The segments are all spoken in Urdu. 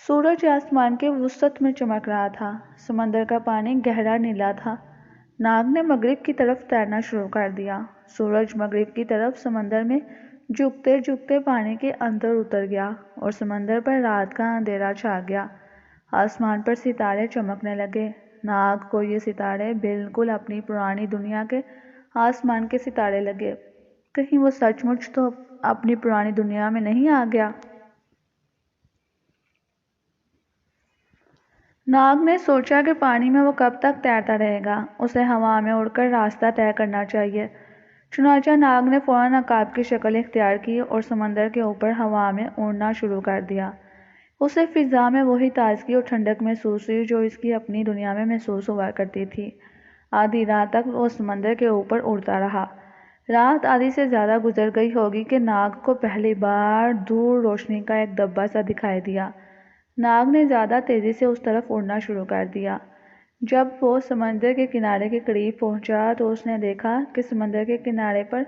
سورج آسمان کے وسط میں چمک رہا تھا، سمندر کا پانی گہرا نیلا تھا۔ ناگ نے مغرب کی طرف تیرنا شروع کر دیا۔ سورج مغرب کی طرف سمندر میں جھکتے جھکتے پانی کے اندر اتر گیا اور سمندر پر رات کا اندھیرا چھا گیا۔ آسمان پر ستارے چمکنے لگے۔ ناگ کو یہ ستارے بالکل اپنی پرانی دنیا کے آسمان کے ستارے لگے۔ کہیں وہ سچ مچ تو اپنی پرانی دنیا میں نہیں آ گیا؟ ناگ نے سوچا کہ پانی میں وہ کب تک تیرتا رہے گا، اسے ہوا میں اڑ کر راستہ طے کرنا چاہیے۔ چنانچہ ناگ نے فوراً عقاب کی شکل اختیار کی اور سمندر کے اوپر ہوا میں اڑنا شروع کر دیا۔ اسے فضا میں وہی تازگی اور ٹھنڈک محسوس ہوئی جو اس کی اپنی دنیا میں محسوس ہوا کرتی تھی۔ آدھی رات تک وہ سمندر کے اوپر اڑتا رہا۔ رات آدھی سے زیادہ گزر گئی ہوگی کہ ناگ کو پہلی بار دور روشنی کا ایک دھبا سا دکھائی دیا۔ ناگ نے زیادہ تیزی سے اس طرف اڑنا شروع کر دیا۔ جب وہ سمندر کے کنارے کے قریب پہنچا تو اس نے دیکھا کہ سمندر کے کنارے پر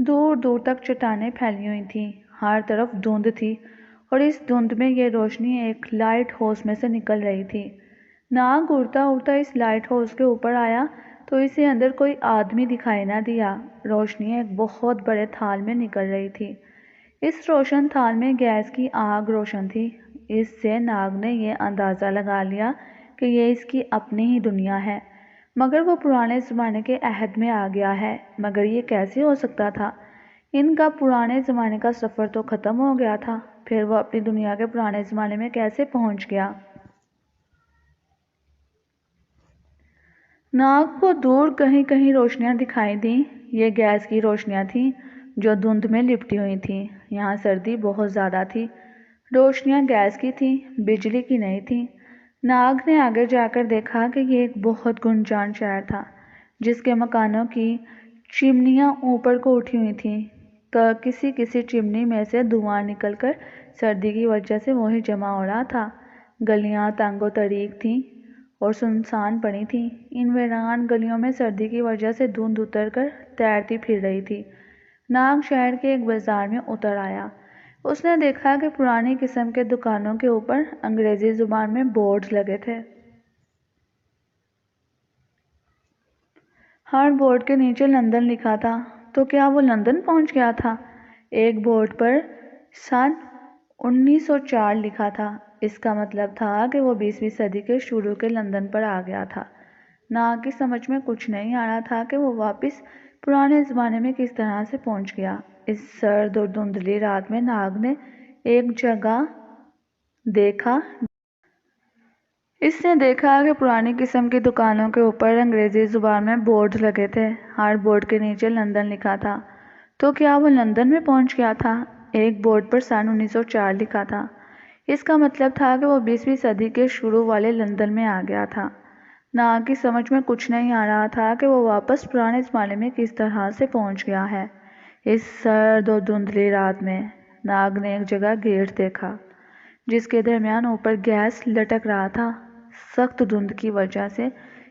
دور دور تک چٹانیں پھیلی ہوئی تھیں، ہر طرف دھند تھی اور اس دھند میں یہ روشنی ایک لائٹ ہاؤس میں سے نکل رہی تھی۔ ناگ اڑتا اڑتا اس لائٹ ہاؤس کے اوپر آیا تو اسے اندر کوئی آدمی دکھائی نہ دیا۔ روشنی ایک بہت بڑے تھال میں نکل رہی تھی۔ اس روشن تھال میں گیس کی آگ روشن تھی۔ اس سے ناگ نے یہ اندازہ لگا لیا کہ یہ اس کی اپنی ہی دنیا ہے، مگر وہ پرانے زمانے کے عہد میں آ گیا ہے۔ مگر یہ کیسے ہو سکتا تھا؟ ان کا پرانے زمانے کا سفر تو ختم ہو گیا تھا، پھر وہ اپنی دنیا کے پرانے زمانے میں کیسے پہنچ گیا؟ ناگ کو دور کہیں کہیں روشنیاں دکھائی دیں۔ یہ گیس کی روشنیاں تھیں جو دھند میں لپٹی ہوئی تھیں۔ یہاں سردی بہت زیادہ تھی۔ روشنیاں گیس کی تھیں، بجلی کی نہیں تھیں۔ ناگ نے آگے جا کر دیکھا کہ یہ ایک بہت گنجان شہر تھا جس کے مکانوں کی چمنیاں اوپر کو اٹھی ہوئی تھیں۔ کسی کسی چمنی میں سے دھواں نکل کر سردی کی وجہ سے وہیں جمع ہو رہا تھا۔ گلیاں تنگ و تاریک تھیں اور سنسان پڑی تھیں۔ ان ویران گلیوں میں سردی کی وجہ سے دھند اتر کر تیرتی پھر رہی تھی۔ ناگ شہر کے ایک بازار میں اتر آیا۔ اس نے دیکھا کہ پرانی قسم کے دکانوں کے اوپر انگریزی زبان میں بورڈز لگے تھے۔ ہر بورڈ کے نیچے لندن لکھا تھا۔ تو کیا وہ لندن پہنچ گیا تھا؟ ایک بورڈ پر سن 1904 لکھا تھا۔ اس کا مطلب تھا کہ وہ 20ویں صدی کے شروع کے لندن پر آ گیا تھا۔ ناگ کی سمجھ میں کچھ نہیں آ رہا تھا کہ وہ واپس پرانے زمانے میں کس طرح سے پہنچ گیا۔ اس سرد اور دھندلی رات میں ناگ نے ایک جگہ دیکھا۔ اس نے دیکھا کہ پرانی قسم کی دکانوں کے اوپر انگریزی زبان میں بورڈز لگے تھے۔ ہر بورڈ کے نیچے لندن لکھا تھا۔ تو کیا وہ لندن میں پہنچ گیا تھا؟ ایک بورڈ پر سن 1904 لکھا تھا۔ اس کا مطلب تھا کہ وہ 20ویں صدی کے شروع والے لندن میں آ گیا تھا۔ ناگ کی سمجھ میں کچھ نہیں آ رہا تھا کہ وہ واپس پرانے زمانے میں کس طرح سے پہنچ گیا ہے۔ اس سرد اور دھندلی رات میں ناگ نے ایک جگہ گیٹ دیکھا جس کے درمیان اوپر گیس لٹک رہا تھا۔ سخت دھند کی وجہ سے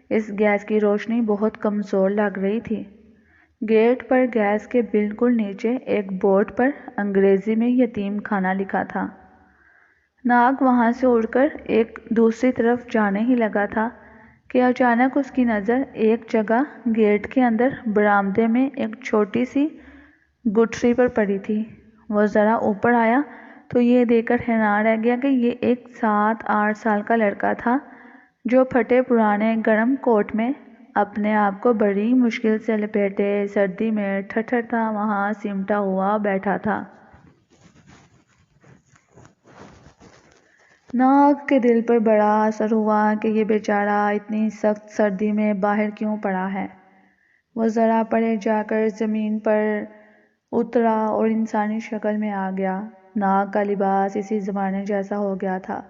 اس گیس کی روشنی بہت کمزور لگ رہی تھی۔ گیٹ پر گیس کے بالکل نیچے ایک بورڈ پر انگریزی میں یتیم خانہ لکھا تھا۔ ناگ وہاں سے اڑ کر ایک دوسری طرف جانے ہی لگا تھا کہ اچانک اس کی نظر ایک جگہ گیٹ کے اندر برآمدے میں ایک چھوٹی سی گٹھری پر پڑی تھی۔ وہ ذرا اوپر آیا تو یہ دیکھ کر حیران رہ گیا کہ یہ ایک 7-8 سال کا لڑکا تھا جو پھٹے پرانے گرم کوٹ میں اپنے آپ کو بڑی مشکل سے لپیٹے سردی میں ٹھٹھرتا وہاں سمٹا ہوا بیٹھا تھا۔ ناگ کے دل پر بڑا اثر ہوا کہ یہ بیچارہ اتنی سخت سردی میں باہر کیوں پڑا ہے۔ وہ ذرا پرے جا کر زمین پر اترا اور انسانی شکل میں آ گیا۔ ناگ کا لباس اسی زمانے جیسا ہو گیا تھا،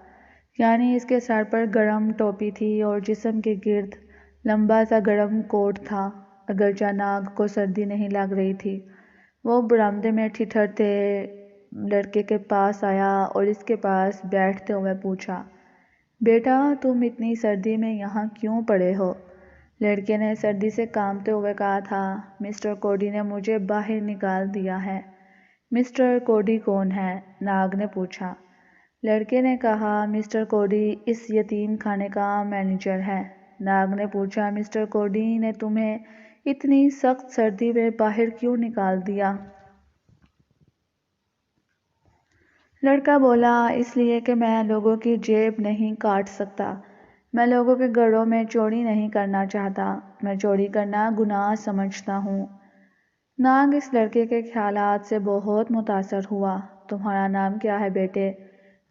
یعنی اس کے سر پر گرم ٹوپی تھی اور جسم کے گرد لمبا سا گرم کوٹ تھا۔ اگرچہ ناگ کو سردی نہیں لگ رہی تھی، وہ برآمدے میں ٹھٹھرتے لڑکے کے پاس آیا اور اس کے پاس بیٹھتے ہوئے پوچھا، بیٹا تم اتنی سردی میں یہاں کیوں پڑے ہو؟ لڑکے نے سردی سے کانپتے ہوئے کہا تھا، مسٹر کوڈی نے مجھے باہر نکال دیا ہے۔ مسٹر کوڈی کون ہے؟ ناگ نے پوچھا۔ لڑکے نے کہا، مسٹر کوڈی اس یتیم خانے کا مینیجر ہے۔ ناگ نے پوچھا، مسٹر کوڈی نے تمہیں اتنی سخت سردی میں باہر کیوں نکال دیا؟ لڑکا بولا، اس لیے کہ میں لوگوں کی جیب نہیں کاٹ سکتا، میں لوگوں کے گھروں میں چوری نہیں کرنا چاہتا، میں چوری کرنا گناہ سمجھتا ہوں۔ ناگ اس لڑکے کے خیالات سے بہت متاثر ہوا۔ تمہارا نام کیا ہے بیٹے؟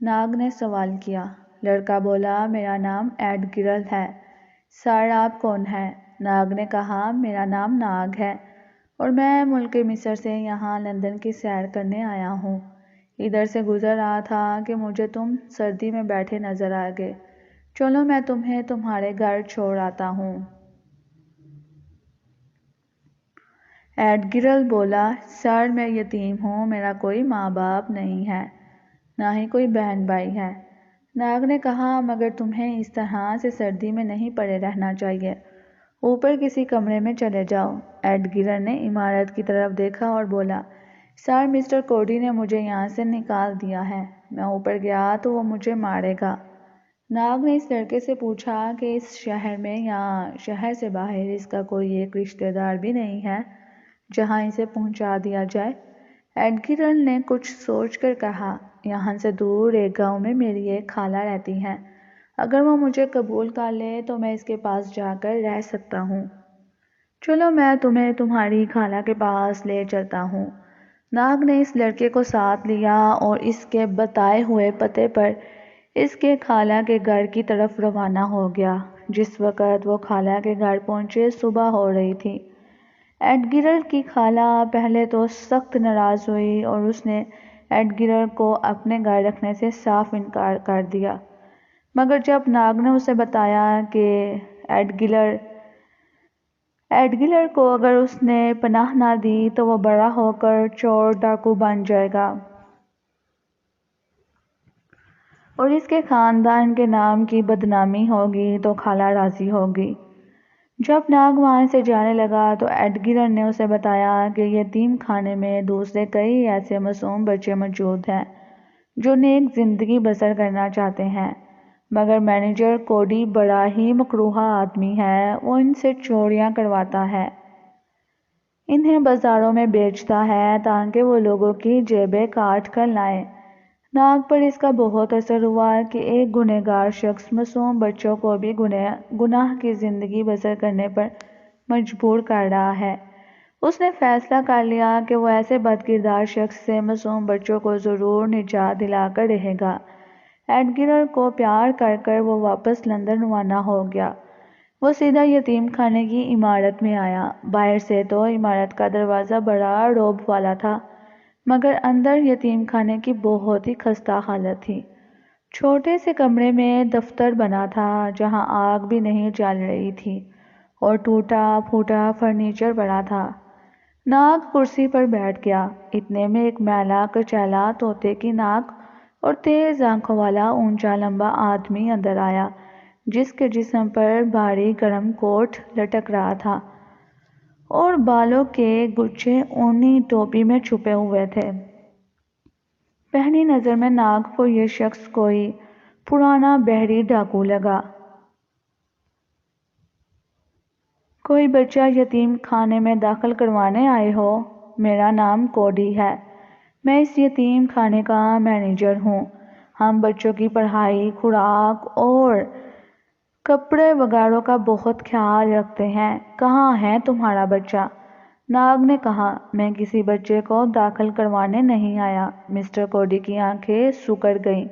ناگ نے سوال کیا۔ لڑکا بولا، میرا نام ایڈ گرل ہے۔ سر آپ کون ہیں؟ ناگ نے کہا، میرا نام ناگ ہے اور میں ملک مصر سے یہاں لندن کی سیر کرنے آیا ہوں۔ ادھر سے گزر رہا تھا کہ مجھے تم سردی میں بیٹھے نظر آ گئے، چلو میں تمہیں تمہارے گھر چھوڑ آتا ہوں۔ ایڈ گرل بولا، سر میں یتیم ہوں، میرا کوئی ماں باپ نہیں ہے، نہ ہی کوئی بہن بھائی ہے۔ ناگ نے کہا، مگر تمہیں اس طرح سے سردی میں نہیں پڑے رہنا چاہیے، اوپر کسی کمرے میں چلے جاؤ۔ ایڈ گرل نے عمارت کی طرف دیکھا اور بولا، سر مسٹر کوڈی نے مجھے یہاں سے نکال دیا ہے، میں اوپر گیا تو وہ مجھے مارے گا۔ ناگ نے اس لڑکے سے پوچھا کہ اس شہر میں یا شہر سے باہر اس کا کوئی ایک رشتہ دار بھی نہیں ہے جہاں اسے پہنچا دیا جائے؟ ایڈ گرل نے کچھ سوچ کر کہا، یہاں سے دور ایک گاؤں میں میری ایک خالہ رہتی ہے، اگر وہ مجھے قبول کر لے تو میں اس کے پاس جا کر رہ سکتا ہوں۔ چلو میں تمہیں تمہاری خالہ کے پاس لے چلتا ہوں۔ ناگ نے اس لڑکے کو ساتھ لیا اور اس کے بتائے ہوئے پتے پر اس کے خالہ کے گھر کی طرف روانہ ہو گیا۔ جس وقت وہ خالہ کے گھر پہنچے صبح ہو رہی تھی۔ ایڈ گرل کی خالہ پہلے تو سخت ناراض ہوئی اور اس نے ایڈ گرل کو اپنے گھر رکھنے سے صاف انکار کر دیا، مگر جب ناگ نے اسے بتایا کہ ایڈ گرل کو اگر اس نے پناہ نہ دی تو وہ بڑا ہو کر چور ڈاکو بن جائے گا اور اس کے خاندان کے نام کی بدنامی ہوگی، تو خالہ راضی ہوگی۔ جب ناگ وہاں سے جانے لگا تو ایڈ گرل نے اسے بتایا کہ یتیم خانے میں دوسرے کئی ایسے معصوم بچے موجود ہیں جو نیک زندگی بسر کرنا چاہتے ہیں، مگر مینیجر کوڈی بڑا ہی مکروہ آدمی ہے، وہ ان سے چوریاں کرواتا ہے، انہیں بازاروں میں بیچتا ہے تاکہ وہ لوگوں کی جیبیں کاٹ کر لائیں۔ ناگ پر اس کا بہت اثر ہوا کہ ایک گنہگار شخص معصوم بچوں کو بھی گناہ کی زندگی بسر کرنے پر مجبور کر رہا ہے۔ اس نے فیصلہ کر لیا کہ وہ ایسے بدکردار شخص سے معصوم بچوں کو ضرور نجات دلا کر رہے گا۔ ایڈ گرل کو پیار کر کر وہ واپس لندن روانہ ہو گیا۔ وہ سیدھا یتیم خانے کی عمارت میں آیا۔ باہر سے تو عمارت کا دروازہ بڑا رعب والا تھا، مگر اندر یتیم خانے کی بہت ہی خستہ حالت تھی۔ چھوٹے سے کمرے میں دفتر بنا تھا جہاں آگ بھی نہیں جل رہی تھی اور ٹوٹا پھوٹا فرنیچر پڑا تھا۔ ناگ کرسی پر بیٹھ گیا۔ اتنے میں ایک میلا کچیلا طوطے کی ناک اور تیز آنکھوں والا اونچا لمبا آدمی اندر آیا، جس کے جسم پر بھاری گرم کوٹ لٹک رہا تھا اور بالوں کے گچھے اونی ٹوپی میں چھپے ہوئے تھے۔ پہلی نظر میں ناگ کو یہ شخص کوئی پرانا بحری ڈاکو لگا۔ کوئی بچہ یتیم خانے میں داخل کروانے آئے ہو؟ میرا نام کوڈی ہے، میں اس یتیم خانے کا مینیجر ہوں۔ ہم بچوں کی پڑھائی، خوراک اور کپڑے وغیرہ کا بہت خیال رکھتے ہیں۔ کہاں ہے تمہارا بچہ؟ ناگ نے کہا، میں کسی بچے کو داخل کروانے نہیں آیا۔ مسٹر کوڈی کی آنکھیں سکڑ گئیں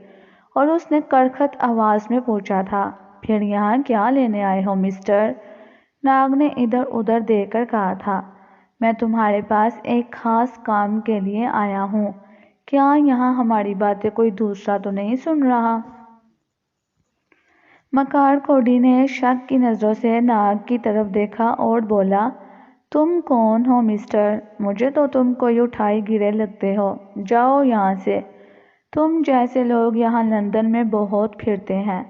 اور اس نے کرخت آواز میں پوچھا تھا، پھر یہاں کیا لینے آئے ہو مسٹر؟ ناگ نے ادھر ادھر دیکھ کر کہا تھا، میں تمہارے پاس ایک خاص کام کے لیے آیا ہوں، کیا یہاں ہماری باتیں کوئی دوسرا تو نہیں سن رہا؟ مکار کوڈی نے شک کی نظروں سے ناگ کی طرف دیکھا اور بولا، تم کون ہو مسٹر؟ مجھے تو تم کوئی اٹھائی گرے لگتے ہو، جاؤ یہاں سے، تم جیسے لوگ یہاں لندن میں بہت پھرتے ہیں۔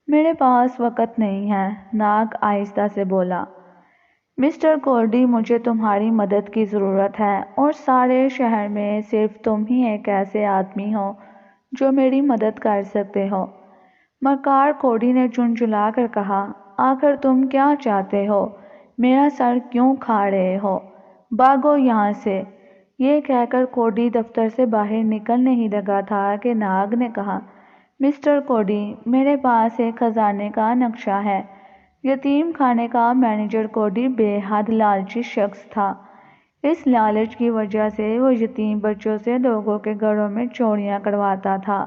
میرے پاس وقت نہیں ہے، ناگ آہستہ سے بولا۔ مسٹر کوڈی، مجھے تمہاری مدد کی ضرورت ہے اور سارے شہر میں صرف تم ہی ایک ایسے آدمی ہو جو میری مدد کر سکتے ہو۔ مکار کوڑی نے چنچلا کر کہا، آخر تم کیا چاہتے ہو؟ میرا سر کیوں کھا رہے ہو؟ بھاگو یہاں سے۔ یہ کہہ کر کوڑی دفتر سے باہر نکلنے ہی لگا تھا کہ ناگ نے کہا، مسٹر کوڑی، میرے پاس ایک خزانے کا نقشہ ہے۔ یتیم خانے کا مینیجر کوڑی بے حد لالچی شخص تھا۔ اس لالچ کی وجہ سے وہ یتیم بچوں سے لوگوں کے گھروں میں چوریاں کرواتا تھا۔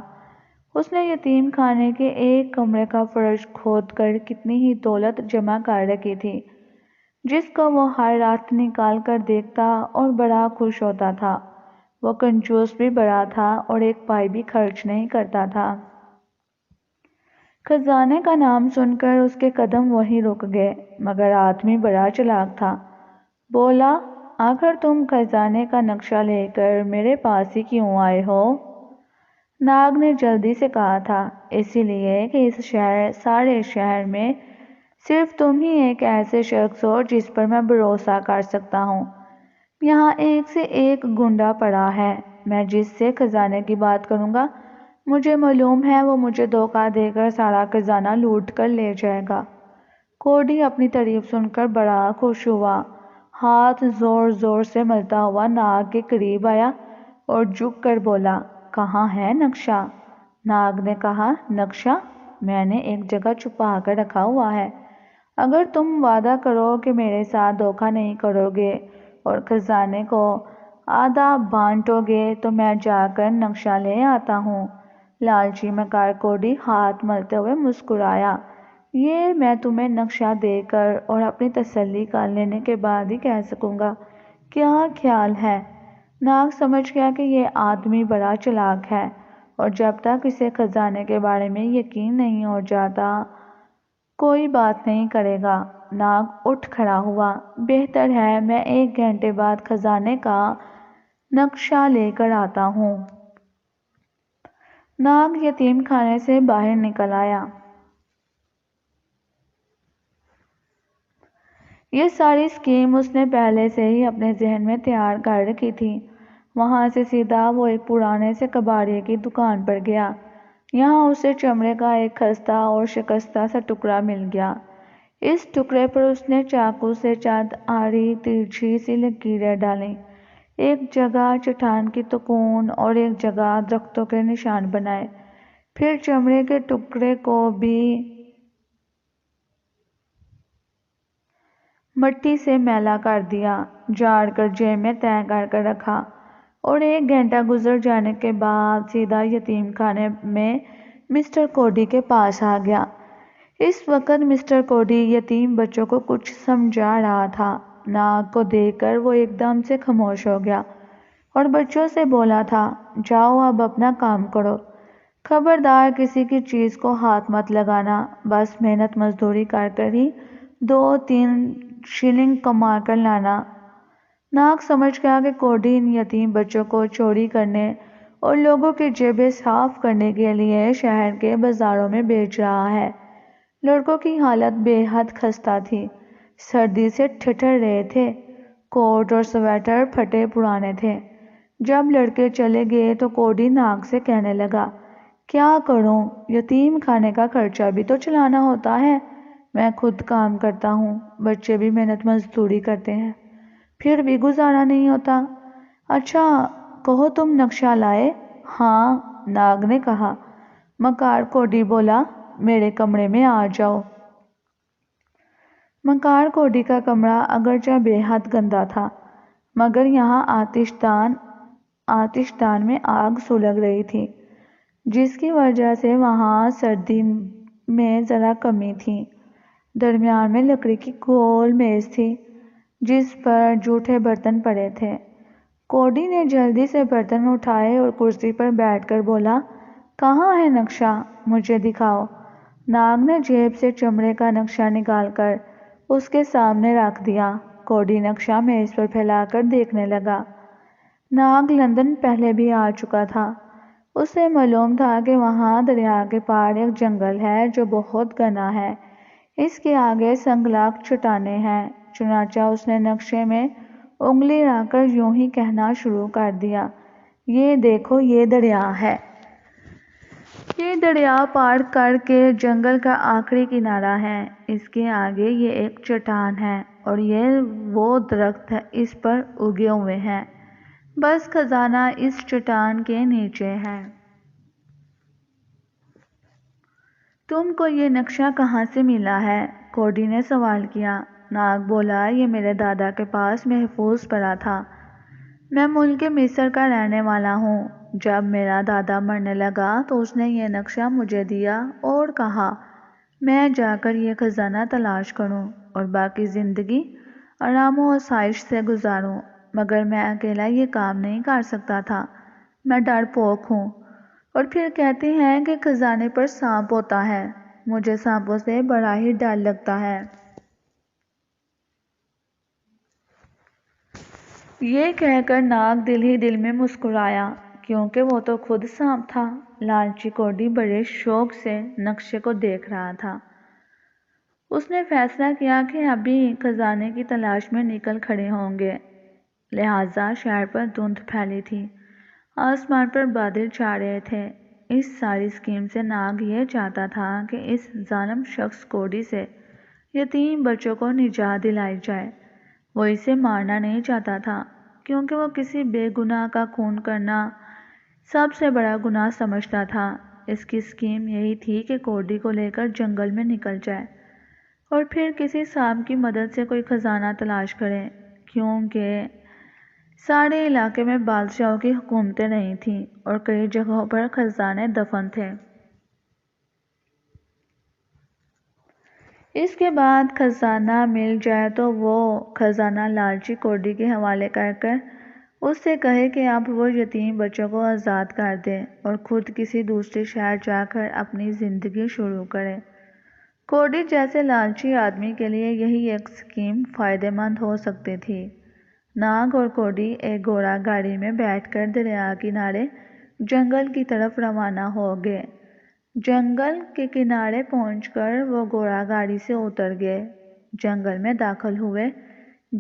اس نے یتیم خانے کے ایک کمرے کا فرش کھود کر کتنی ہی دولت جمع کر رکھی تھی، جس کو وہ ہر رات نکال کر دیکھتا اور بڑا خوش ہوتا تھا۔ وہ کنجوس بھی بڑا تھا اور ایک پائی بھی خرچ نہیں کرتا تھا۔ خزانے کا نام سن کر اس کے قدم وہیں رک گئے، مگر آدمی بڑا چالاک تھا۔ بولا، آخر تم خزانے کا نقشہ لے کر میرے پاس ہی کیوں آئے ہو؟ ناگ نے جلدی سے کہا تھا، اسی لیے کہ اس سارے شہر میں صرف تم ہی ایک ایسے شخص ہو جس پر میں بھروسہ کر سکتا ہوں۔ یہاں ایک سے ایک گنڈا پڑا ہے، میں جس سے خزانے کی بات کروں گا مجھے معلوم ہے وہ مجھے دھوکہ دے کر سارا خزانہ لوٹ کر لے جائے گا۔ کوڑی اپنی تعریف سن کر بڑا خوش ہوا، ہاتھ زور زور سے ملتا ہوا ناگ کے قریب آیا اور جھک کر بولا، کہاں ہے نقشہ؟ ناگ نے کہا، نقشہ میں نے ایک جگہ چھپا کر رکھا ہوا ہے۔ اگر تم وعدہ کرو کہ میرے ساتھ دھوکہ نہیں کرو گے اور خزانے کو آدھا بانٹو گے تو میں جا کر نقشہ لے آتا ہوں۔ لالچی مکار کوڑی ہاتھ ملتے ہوئے مسکرایا، یہ میں تمہیں نقشہ دے کر اور اپنی تسلی کر لینے کے بعد ہی کہہ سکوں گا۔ کیا خیال ہے؟ ناگ سمجھ گیا کہ یہ آدمی بڑا چالاک ہے اور جب تک اسے خزانے کے بارے میں یقین نہیں ہو جاتا کوئی بات نہیں کرے گا۔ ناگ اٹھ کھڑا ہوا، بہتر ہے میں 1 گھنٹے بعد خزانے کا نقشہ لے کر آتا ہوں۔ ناگ یتیم خانے سے باہر نکل آیا۔ یہ ساری اسکیم اس نے پہلے سے ہی اپنے ذہن میں تیار کر رکھی تھی۔ وہاں سے سیدھا وہ ایک پرانے سے کباڑیے کی دکان پر گیا۔ یہاں اسے چمڑے کا ایک خستہ اور شکستہ سا ٹکڑا مل گیا۔ اس ٹکڑے پر اس نے چاقو سے چند آڑی ترچھی سی لکیریں ڈالیں، ایک جگہ چٹان کی توقون اور ایک جگہ درختوں کے نشان بنائے، پھر چمڑے کے ٹکڑے کو بھی مٹی سے میلا کر دیا، جاڑ کر جیب میں تہہ کر رکھا اور 1 گھنٹہ گزر جانے کے بعد سیدھا یتیم خانے میں مسٹر کوڑی کے پاس آ گیا۔ اس وقت مسٹر کوڑی یتیم بچوں کو کچھ سمجھا رہا تھا۔ ناگ کو دیکھ کر وہ ایک دم سے خاموش ہو گیا اور بچوں سے بولا تھا، جاؤ اب اپنا کام کرو، خبردار کسی کی چیز کو ہاتھ مت لگانا، بس محنت مزدوری کر کر ہی 2-3 شلنگ کما کر لانا۔ ناگ سمجھ گیا کہ کوڑی ان یتیم بچوں کو چوری کرنے اور لوگوں کی جیبیں صاف کرنے کے لیے شہر کے بازاروں میں بیچ رہا ہے۔ لڑکوں کی حالت بے حد خستہ تھی، سردی سے ٹھٹر رہے تھے، کوٹ اور سویٹر پھٹے پرانے تھے۔ جب لڑکے چلے گئے تو کوڑی ناگ سے کہنے لگا، کیا کروں، یتیم خانے کا خرچہ بھی تو چلانا ہوتا ہے، میں خود کام کرتا ہوں، بچے بھی محنت مزدوری کرتے ہیں، پھر بھی گزارا نہیں ہوتا۔ اچھا کہو تم نقشہ لائے؟ ہاں، ناگ نے کہا۔ مکار کوڑی بولا، میرے کمرے میں آ جاؤ۔ مکار کوڑی کا کمرہ اگرچہ بے حد گندا تھا، مگر یہاں آتش دان میں آگ سلگ رہی تھی، جس کی وجہ سے وہاں سردی میں ذرا کمی تھی۔ درمیان میں لکڑی کی گول میز تھی جس پر جھوٹے برتن پڑے تھے۔ کوڑی نے جلدی سے برتن اٹھائے اور کرسی پر بیٹھ کر بولا، کہاں ہے نقشہ؟ مجھے دکھاؤ۔ ناگ نے جیب سے چمڑے کا نقشہ نکال کر اس کے سامنے رکھ دیا۔ کوڑی نقشہ میز پر پھیلا کر دیکھنے لگا۔ ناگ لندن پہلے بھی آ چکا تھا، اسے معلوم تھا کہ وہاں دریا کے پار ایک جنگل ہے جو بہت گھنا ہے، اس کے آگے سنگلاخ چٹانیں ہیں۔ چنانچہ اس نے نقشے میں انگلی رکھ کر یوں ہی کہنا شروع کر دیا، یہ دیکھو یہ دریا ہے۔ یہ دریا پار کر کے جنگل کا آخری کنارہ ہے۔ اس کے آگے یہ ایک چٹان ہے اور یہ وہ درخت اس پر اگے ہوئے ہیں۔ بس خزانہ اس چٹان کے نیچے ہے۔ تم کو یہ نقشہ کہاں سے ملا ہے؟ کوڈی نے سوال کیا۔ ناگ بولا، یہ میرے دادا کے پاس محفوظ پڑا تھا۔ میں ملک مصر کا رہنے والا ہوں۔ جب میرا دادا مرنے لگا تو اس نے یہ نقشہ مجھے دیا اور کہا میں جا کر یہ خزانہ تلاش کروں اور باقی زندگی آرام و آسائش سے گزاروں، مگر میں اکیلا یہ کام نہیں کر سکتا تھا۔ میں ڈرپوک ہوں، اور پھر کہتے ہیں کہ خزانے پر سانپ ہوتا ہے۔ مجھے سانپوں سے بڑا ہی ڈر لگتا ہے۔ یہ کہہ کر ناگ دل ہی دل میں مسکرایا، کیونکہ وہ تو خود سانپ تھا۔ لالچی کوڈی بڑے شوق سے نقشے کو دیکھ رہا تھا۔ اس نے فیصلہ کیا کہ ابھی خزانے کی تلاش میں نکل کھڑے ہوں گے۔ لہٰذا شہر پر دھند پھیلی تھی، آسمان پر بادل چھا رہے تھے۔ اس ساری اسکیم سے ناگ یہ چاہتا تھا کہ اس ظالم شخص کوڈی سے یتیم بچوں کو نجات دلائی جائے۔ وہ اسے مارنا نہیں چاہتا تھا، کیونکہ وہ کسی بے گناہ کا خون کرنا سب سے بڑا گناہ سمجھتا تھا۔ اس کی اسکیم یہی تھی کہ کوڈی کو لے کر جنگل میں نکل جائے اور پھر کسی سانپ کی مدد سے کوئی خزانہ تلاش کرے، کیونکہ سارے علاقے میں بادشاہوں کی حکومتیں رہی تھیں اور کئی جگہوں پر خزانے دفن تھے۔ اس کے بعد خزانہ مل جائے تو وہ خزانہ لالچی کوڈی کے حوالے کر کر اس سے کہے کہ اب وہ یتیم بچوں کو آزاد کر دے اور خود کسی دوسرے شہر جا کر اپنی زندگی شروع کرے۔ کوڈی جیسے لالچی آدمی کے لیے یہی ایک اسکیم فائدہ مند ہو سکتی تھی۔ ناگ اور کوڈی ایک گھوڑا گاڑی میں بیٹھ کر دریا کنارے جنگل کی طرف روانہ ہو گئے۔ جنگل کے کنارے پہنچ کر وہ گھوڑا گاڑی سے اتر گئے، جنگل میں داخل ہوئے۔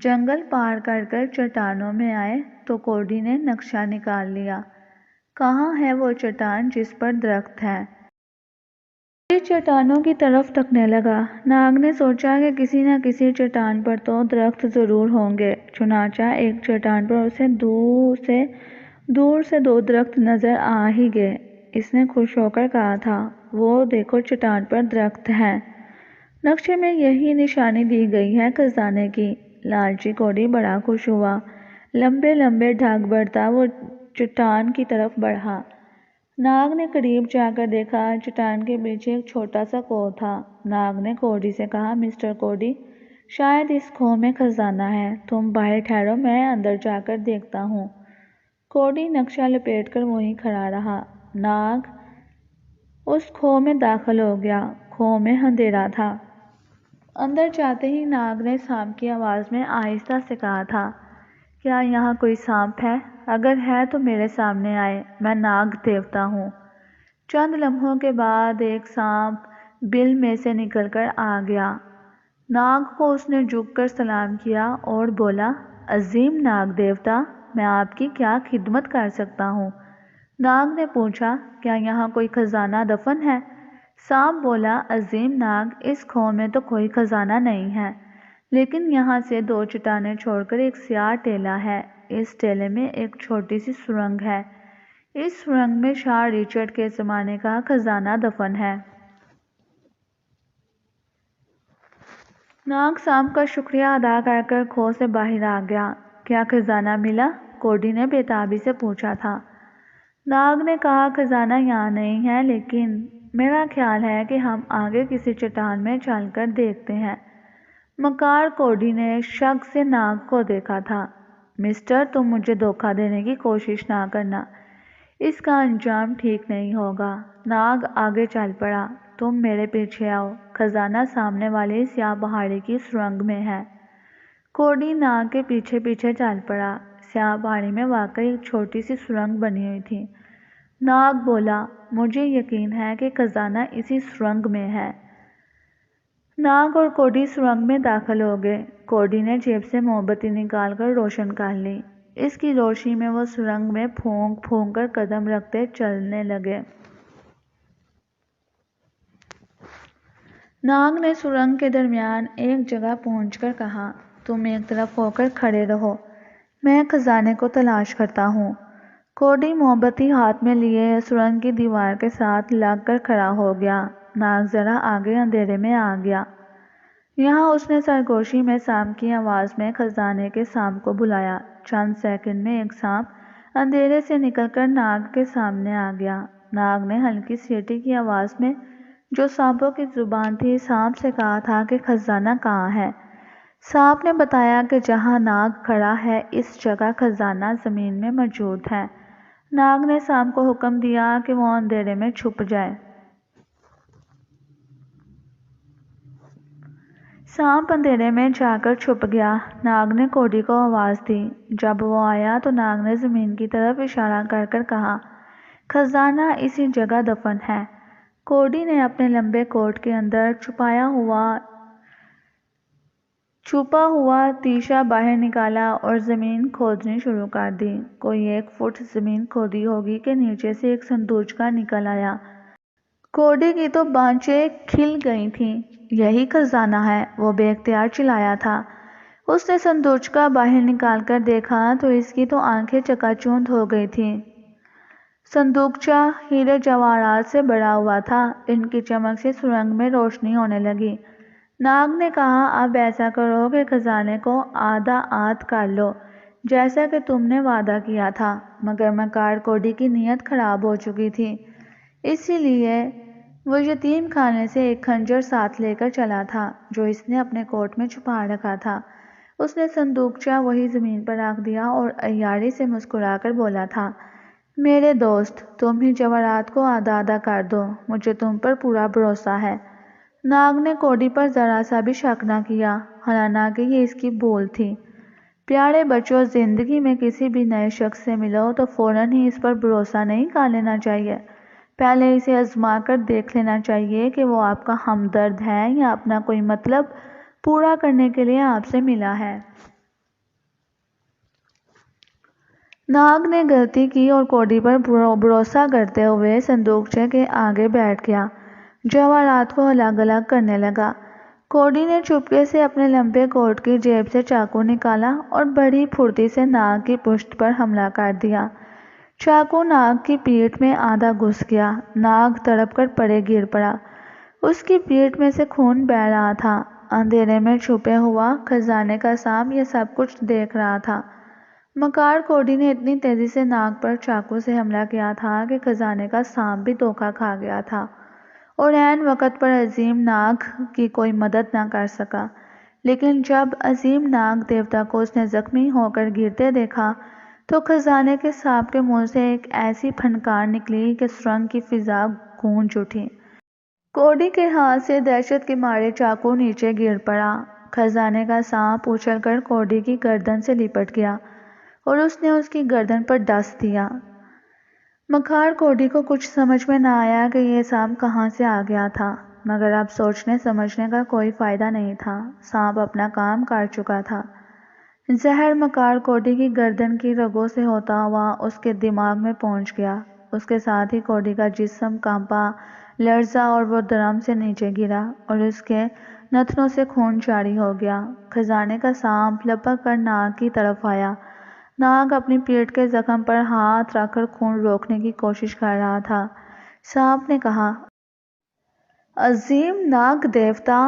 جنگل پار کر کر چٹانوں میں آئے تو کوڈی نے نقشہ نکال لیا، کہاں ہے وہ چٹان جس پر درخت ہے۔ کوڈی چٹانوں کی طرف تکنے لگا۔ ناگ نے سوچا کہ کسی نہ کسی چٹان پر تو درخت ضرور ہوں گے، چنانچہ ایک چٹان پر اسے دور سے دو درخت نظر آ ہی گئے۔ اس نے خوش ہو کر کہا تھا، وہ دیکھو چٹان پر درخت ہے، نقشے میں یہی نشانی دی گئی ہے خزانے کی۔ لالچی کوڈی بڑا خوش ہوا، لمبے لمبے ڈھگ بڑھتا وہ چٹان کی طرف بڑھا۔ ناگ نے قریب جا کر دیکھا، چٹان کے پیچھے ایک چھوٹا سا کھو تھا۔ ناگ نے کوڈی سے کہا، مسٹر کوڈی، شاید اس کھو میں خزانہ ہے، تم باہر ٹھہرو، میں اندر جا کر دیکھتا ہوں۔ کوڈی نقشہ لپیٹ کر وہیں کھڑا رہا۔ ناگ اس کھو میں داخل ہو گیا۔ کھو میں اندھیرا تھا۔ اندر جاتے ہی ناگ نے سانپ کی آواز میں آہستہ سے کہا تھا، کیا یہاں کوئی سانپ ہے؟ اگر ہے تو میرے سامنے آئے، میں ناگ دیوتا ہوں۔ چند لمحوں کے بعد ایک سانپ بل میں سے نکل کر آ گیا۔ ناگ کو اس نے جھک کر سلام کیا اور بولا، عظیم ناگ دیوتا، میں آپ کی کیا خدمت کر سکتا ہوں؟ ناگ نے پوچھا، کیا یہاں کوئی خزانہ دفن ہے؟ سانپ بولا، عظیم ناگ، اس کھو میں تو کوئی خزانہ نہیں ہے، لیکن یہاں سے دو چٹانیں چھوڑ کر ایک سیاہ ٹیلہ ہے۔ اس ٹیلے میں ایک چھوٹی سی سرنگ ہے۔ اس سرنگ میں شاہ ریچارڈ کے زمانے کا خزانہ دفن ہے۔ ناگ سانپ کا شکریہ ادا کر کر کھو سے باہر آ گیا۔ کیا خزانہ ملا؟ کوڈی نے بے تابی سے پوچھا تھا۔ ناگ نے کہا، خزانہ یہاں نہیں ہے، لیکن میرا خیال ہے کہ ہم آگے کسی چٹان میں چل کر دیکھتے ہیں۔ مکار کوڈی نے شک سے ناگ کو دیکھا تھا۔ مسٹر، تم مجھے دھوکہ دینے کی کوشش نہ کرنا، اس کا انجام ٹھیک نہیں ہوگا۔ ناگ آگے چل پڑا، تم میرے پیچھے آؤ، خزانہ سامنے والی سیاہ پہاڑی کی سرنگ میں ہے۔ کوڈی ناگ کے پیچھے پیچھے چل پڑا۔ سیاہ پہاڑی میں واقعی ایک چھوٹی سی سرنگ بنی ہوئی تھی۔ ناگ بولا، مجھے یقین ہے کہ خزانہ اسی سرنگ میں ہے۔ ناگ اور کوڈی سرنگ میں داخل ہو گئے۔ کوڈی نے جیب سے موم بتی نکال کر روشن کر لی۔ اس کی روشنی میں وہ سرنگ میں پھونک پھونک کر قدم رکھتے چلنے لگے۔ ناگ نے سرنگ کے درمیان ایک جگہ پہنچ کر کہا، تم ایک طرف ہو کر کھڑے رہو، میں خزانے کو تلاش کرتا ہوں۔ کوڈی موم بتی ہاتھ میں لیے سرنگ کی دیوار کے ساتھ لگ کر کھڑا ہو گیا۔ ناگ ذرا آگے اندھیرے میں آ گیا۔ یہاں اس نے سرگوشی میں سانپ کی آواز میں خزانے کے سانپ کو بلایا۔ چند سیکنڈ میں ایک سانپ اندھیرے سے نکل کر ناگ کے سامنے آ گیا۔ ناگ نے ہلکی سیٹی کی آواز میں، جو سانپوں کی زبان تھی، سانپ سے کہا تھا کہ خزانہ کہاں ہے؟ سانپ نے بتایا کہ جہاں ناگ کھڑا ہے اس جگہ خزانہ زمین میں موجود ہے۔ ناگ نے سانپ کو حکم دیا کہ وہ اندھیرے میں چھپ جائے۔ سانپ اندھیرے میں جا کر چھپ گیا۔ ناگ نے کوڈی کو آواز دی۔ جب وہ آیا تو ناگ نے زمین کی طرف اشارہ کر کر کہا، خزانہ اسی جگہ دفن ہے۔ کوڈی نے اپنے لمبے کوٹ کے اندر چھپا ہوا تیشہ باہر نکالا اور زمین کھودنی شروع کر دی۔ کوئی 1 فٹ زمین کھودی ہوگی کہ نیچے سے ایک صندوقچہ نکل آیا۔ کوڈی کی تو بانچیں کھل گئی تھیں۔ یہی خزانہ ہے، وہ بے اختیار چلایا تھا۔ اس نے صندوقچہ باہر نکال کر دیکھا تو اس کی تو آنکھیں چکا چوندھ ہو گئی تھیں۔ صندوقچہ ہیرے جواہرات سے بھرا ہوا تھا۔ ان کی چمک سے سرنگ میں روشنی ہونے لگی۔ ناگ نے کہا، اب ایسا کرو کہ خزانے کو آدھا آدھ کر لو، جیسا کہ تم نے وعدہ کیا تھا۔ مگر مکار کوڈی کی نیت خراب ہو چکی تھی، اسی لیے وہ یتیم خانے سے ایک خنجر ساتھ لے کر چلا تھا، جو اس نے اپنے کوٹ میں چھپا رکھا تھا۔ اس نے صندوقچہ وہیں زمین پر رکھ دیا اور عیاری سے مسکرا کر بولا تھا، میرے دوست، تم ہی جواہرات کو آدھا آدھا کر دو، مجھے تم پر پورا بھروسہ ہے۔ ناگ نے کوڈی پر ذرا سا بھی شک نہ کیا، حالانکہ یہ اس کی بھول تھی۔ پیارے بچوں، زندگی میں کسی بھی نئے شخص سے ملو تو فوراً ہی اس پر بھروسہ نہیں کر لینا چاہیے۔ پہلے اسے آزما کر دیکھ لینا چاہیے کہ وہ آپ کا ہمدرد ہے یا اپنا کوئی مطلب پورا کرنے کے لیے آپ سے ملا ہے۔ ناگ نے غلطی کی اور کوڈی پر بھروسہ کرتے ہوئے صندوقچے کے آگے بیٹھ گیا۔ جواہرات کو الگ الگ کرنے لگا۔ کوڈی نے چپکے سے اپنے لمبے کوٹ کی جیب سے چاقو نکالا اور بڑی پھرتی سے ناگ کی پشت پر حملہ کر دیا۔ چاقو ناگ کی پیٹھ میں آدھا گھس گیا۔ ناگ تڑپ کر پڑے گر پڑا۔ اس کی پیٹھ میں سے خون بہہ رہا تھا۔ اندھیرے میں چھپے ہوا خزانے کا سانپ یہ سب کچھ دیکھ رہا تھا۔ مکار کوڈی نے اتنی تیزی سے ناگ پر چاقو سے حملہ کیا تھا کہ خزانے کا سانپ بھی دھوکہ کھا گیا تھا اور عین وقت پر عظیم ناگ کی کوئی مدد نہ کر سکا۔ لیکن جب عظیم ناگ دیوتا کو اس نے زخمی ہو کر گرتے دیکھا تو خزانے کے سانپ کے منہ سے ایک ایسی پھنکار نکلی کہ سرنگ کی فضا گونج اٹھی۔ کوڈی کے ہاتھ سے دہشت کے مارے چاقو نیچے گر پڑا۔ خزانے کا سانپ اچھل کر کوڈی کی گردن سے لپٹ گیا اور اس نے اس کی گردن پر ڈس دیا۔ مکار کوڈی کو کچھ سمجھ میں نہ آیا کہ یہ سانپ کہاں سے آ گیا تھا، مگر اب سوچنے سمجھنے کا کوئی فائدہ نہیں تھا۔ سانپ اپنا کام کر چکا تھا۔ زہر مکار کوڈی کی گردن کی رگوں سے ہوتا ہوا اس کے دماغ میں پہنچ گیا۔ اس کے ساتھ ہی کوڈی کا جسم کانپا، لرزا اور وہ دھڑام سے نیچے گرا اور اس کے نتنوں سے خون جاری ہو گیا۔ خزانے کا سانپ لپک کر ناگ کی طرف آیا۔ ناگ اپنی پیٹھ کے زخم پر ہاتھ رکھ کر خون روکنے کی کوشش کر رہا تھا۔ سانپ نے کہا، عظیم ناگ دیوتا،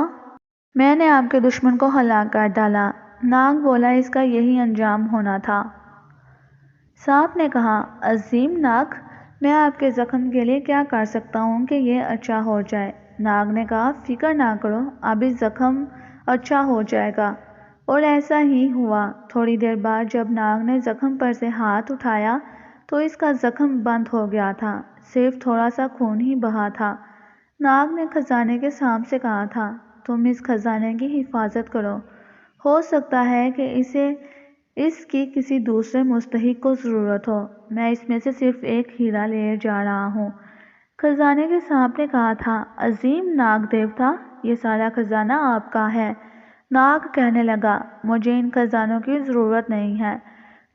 میں نے آپ کے دشمن کو ہلاک کر ڈالا۔ ناگ بولا، اس کا یہی انجام ہونا تھا۔ سانپ نے کہا، عظیم ناگ، میں آپ کے زخم کے لیے کیا کر سکتا ہوں کہ یہ اچھا ہو جائے؟ ناگ نے کہا، فکر نہ کرو، ابھی زخم اچھا ہو جائے گا۔ اور ایسا ہی ہوا۔ تھوڑی دیر بعد جب ناگ نے زخم پر سے ہاتھ اٹھایا تو اس کا زخم بند ہو گیا تھا، صرف تھوڑا سا خون ہی بہا تھا۔ ناگ نے خزانے کے سانپ سے کہا تھا، تم اس خزانے کی حفاظت کرو، ہو سکتا ہے کہ اس کی کسی دوسرے مستحق کو ضرورت ہو، میں اس میں سے صرف ایک ہیرا لے جا رہا ہوں۔ خزانے کے سانپ نے کہا تھا، عظیم ناگ دیوتا، یہ سارا خزانہ آپ کا ہے۔ ناگ کہنے لگا، مجھے ان خزانوں کی ضرورت نہیں ہے،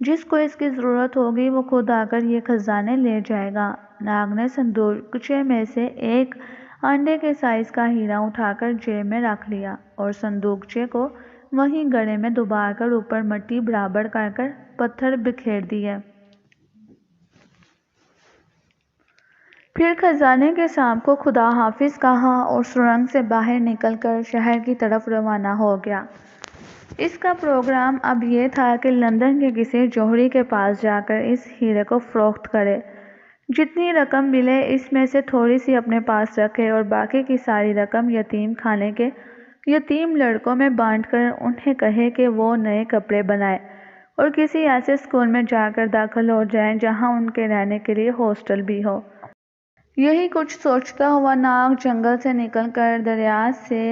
جس کو اس کی ضرورت ہوگی وہ خود آ کر یہ خزانے لے جائے گا۔ ناگ نے صندوقچے میں سے ایک انڈے کے سائز کا ہیرا اٹھا کر جیب میں رکھ لیا اور صندوقچے کو وہیں گڑے میں دبا کر اوپر مٹی برابر کر کر پتھر بکھیر دیے۔ پھر خزانے کے سانپ کو خدا حافظ کہا اور سرنگ سے باہر نکل کر شہر کی طرف روانہ ہو گیا۔ اس کا پروگرام اب یہ تھا کہ لندن کے کسی جوہری کے پاس جا کر اس ہیرے کو فروخت کرے، جتنی رقم ملے اس میں سے تھوڑی سی اپنے پاس رکھے اور باقی کی ساری رقم یتیم خانے کے یتیم لڑکوں میں بانٹ کر انہیں کہے کہ وہ نئے کپڑے بنائیں اور کسی ایسے اسکول میں جا کر داخل ہو جائیں جہاں ان کے رہنے کے لیے ہاسٹل بھی ہو۔ یہی کچھ سوچتا ہوا ناگ جنگل سے نکل کر دریا سے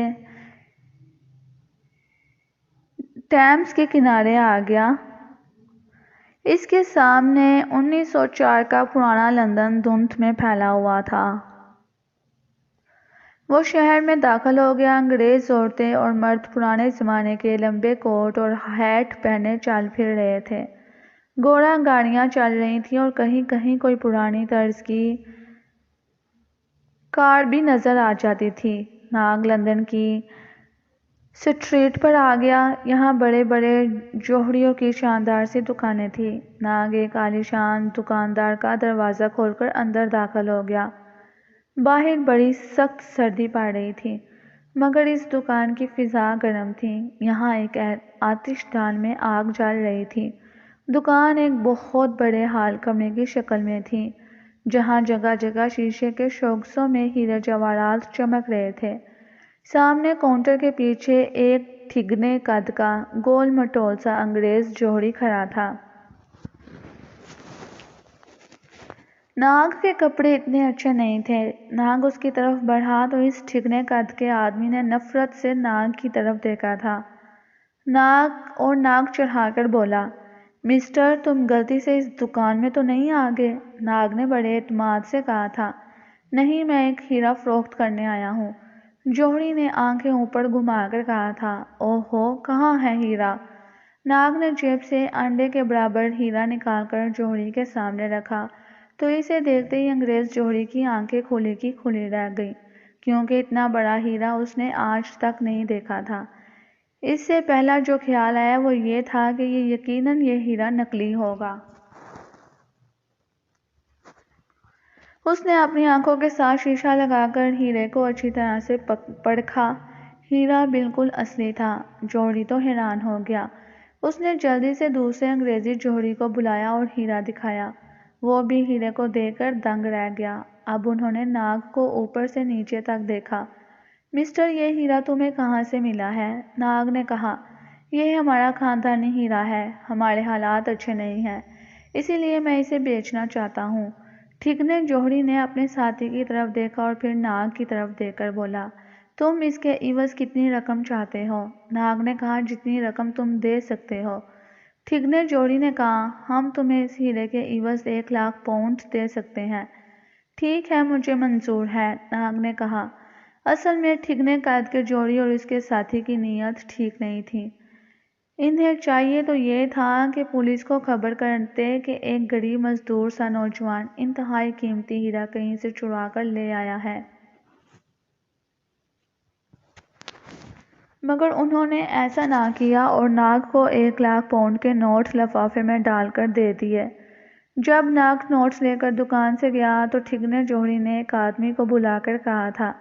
ٹیمز کے کنارے آ گیا۔ اس کے سامنے 1904 کا پرانا لندن دھند میں پھیلا ہوا تھا۔ وہ شہر میں داخل ہو گیا۔ انگریز عورتیں اور مرد پرانے زمانے کے لمبے کوٹ اور ہیٹ پہنے چل پھر رہے تھے۔ گھوڑا گاڑیاں چل رہی تھیں اور کہیں کہیں کوئی پرانی طرز کی کار بھی نظر آ جاتی تھی۔ ناگ لندن کی سٹریٹ پر آ گیا۔ یہاں بڑے بڑے جوہریوں کی شاندار سی دکانیں تھیں۔ ناگ ایک عالی شان دکاندار کا دروازہ کھول کر اندر داخل ہو گیا۔ باہر بڑی سخت سردی پڑ رہی تھی مگر اس دکان کی فضا گرم تھی۔ یہاں ایک آتش دان میں آگ جل رہی تھی۔ دکان ایک بہت بڑے ہال کمرے کی شکل میں تھی جہاں جگہ جگہ شیشے کے شوکیسوں میں ہیرے جواہرات چمک رہے تھے۔ سامنے کاؤنٹر کے پیچھے ایک ٹھگنے قد کا گول مٹول سا انگریز جوہری کھڑا تھا۔ ناگ کے کپڑے اتنے اچھے نہیں تھے۔ ناگ اس کی طرف بڑھا تو اس ٹھگنے قد کے آدمی نے نفرت سے ناگ کی طرف دیکھا تھا۔ ناک چڑھا کر بولا، مسٹر تم غلطی سے اس دکان میں تو نہیں آ گئے؟ ناگ نے بڑے اعتماد سے کہا تھا، نہیں میں ایک ہیرا فروخت کرنے آیا ہوں۔ جوہری نے آنکھیں اوپر گھما کر کہا تھا، اوہ ہو کہاں ہے ہیرا؟ ناگ نے جیب سے انڈے کے برابر ہیرا نکال کر جوہری کے سامنے رکھا تو اسے دیکھتے ہی انگریز جوہری کی آنکھیں کھلی کی کھلی رہ گئیں، کیونکہ اتنا بڑا ہیرا اس نے آج تک نہیں دیکھا تھا۔ اس سے پہلا جو خیال آیا وہ یہ تھا کہ یقیناً یہ ہیرا نکلی ہوگا۔ اس نے اپنی آنکھوں کے ساتھ شیشہ لگا کر ہیرے کو اچھی طرح سے پرکھا۔ ہیرا بالکل اصلی تھا۔ جوہری تو حیران ہو گیا۔ اس نے جلدی سے دوسرے انگریزی جوہری کو بلایا اور ہیرا دکھایا۔ وہ بھی ہیرے کو دیکھ کر دنگ رہ گیا۔ اب انہوں نے ناگ کو اوپر سے نیچے تک دیکھا۔ مسٹر یہ ہیرا تمہیں کہاں سے ملا ہے؟ ناگ نے کہا، یہ ہمارا خاندانی ہیرا ہے، ہمارے حالات اچھے نہیں ہیں، اسی لیے میں اسے بیچنا چاہتا ہوں۔ ٹھگنے جوہری نے اپنے ساتھی کی طرف دیکھا اور پھر ناگ کی طرف دیکھ کر بولا، تم اس کے عوض کتنی رقم چاہتے ہو؟ ناگ نے کہا، جتنی رقم تم دے سکتے ہو۔ ٹھگنے جوہری نے کہا، ہم تمہیں اس ہیرے کے عوض 1,00,000 پاؤنڈ دے سکتے ہیں۔ ٹھیک ہے مجھے منظور ہے، ناگ نے کہا۔ اصل میں ٹھگنے قد کے جوہری اور اس کے ساتھی کی نیت ٹھیک نہیں تھی۔ انہیں چاہیے تو یہ تھا کہ پولیس کو خبر کرتے کہ ایک غریب مزدور سا نوجوان انتہائی قیمتی ہیرا کہیں سے چرا کر لے آیا ہے۔ مگر انہوں نے ایسا نہ کیا اور ناگ کو 1,00,000 پاؤنڈ کے نوٹ لفافے میں ڈال کر دے دیے۔ جب ناگ نوٹس لے کر دکان سے گیا تو ٹھگنے جوہری نے ایک آدمی کو بلا کر کہا تھا،